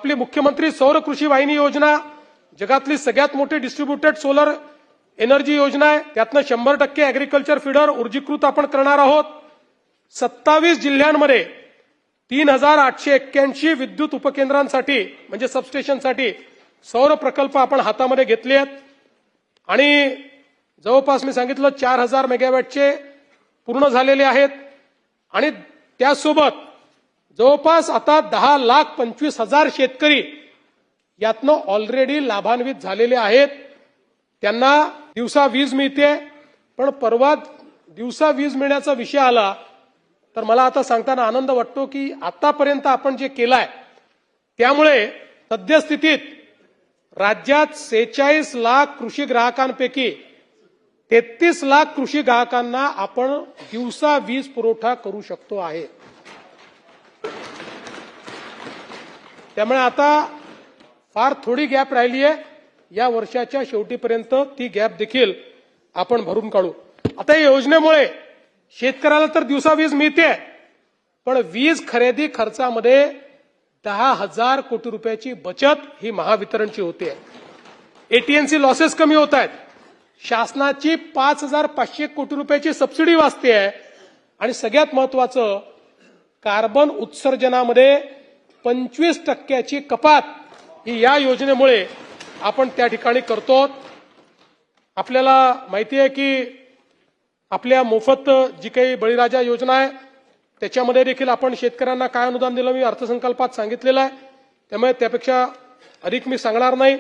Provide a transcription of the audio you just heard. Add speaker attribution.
Speaker 1: आपली मुख्यमंत्री सौर कृषी वाहिनी योजना जगातली सगळ्यात मोठी डिस्ट्रीब्युटेड सोलर एनर्जी योजना आहे. त्यातनं 100% ऍग्रीकल्चर फीडर ऊर्जीकृत आपण करणार आहोत. 27 जिल्ह्यांमध्ये 3881 विद्युत उपकेंद्रांसाठी म्हणजे सबस्टेशनसाठी सौर प्रकल्प आपण हातामध्ये घेतले आहेत आणि जवळपास मी सांगितलं 4000 मेगावॅटचे पूर्ण झालेले आहेत आणि त्यासोबत जवळपास आता 10,25,000 शेतकरी यातनं ऑलरेडी लाभान्वित झालेले आहेत. त्यांना दिवसा वीज मिळते. पण परवा दिवसा वीज मिळण्याचा विषय आला तर मला आता सांगताना आनंद वाटतो की आतापर्यंत आपण जे केलंय त्यामुळे सद्यस्थितीत राज्यात 46 लाख कृषी ग्राहकांपैकी 33 लाख कृषी ग्राहकांना आपण दिवसा वीज पुरवठा करू शकतो आहे. त्यामुळे आता फार थोडी गॅप राहिली आहे. या वर्षाच्या शेवटीपर्यंत ती गॅप देखील आपण भरून काढू. आता या योजनेमुळे शेतकऱ्याला तर दिवसा वीज मिळते पण वीज खरेदी खर्चामध्ये 10,000 कोटी रुपयाची बचत ही महावितरणची होते. एटीएनसी लॉसेस कमी होत आहेत. शासनाची 5,500 कोटी रुपयाची सबसिडी वाचते आहे आणि सगळ्यात महत्वाचं कार्बन उत्सर्जनामध्ये 25% कपात ही या योजनेमुळे आपण त्या ठिकाणी करतो. आपल्याला माहिती आहे की आपल्या मोफत जी काही बळीराजा योजना आहे त्याच्यामध्ये देखील आपण शेतकऱ्यांना काय अनुदान दिलं मी अर्थसंकल्पात सांगितलेलं आहे. त्यामुळे त्यापेक्षा अधिक मी सांगणार नाही.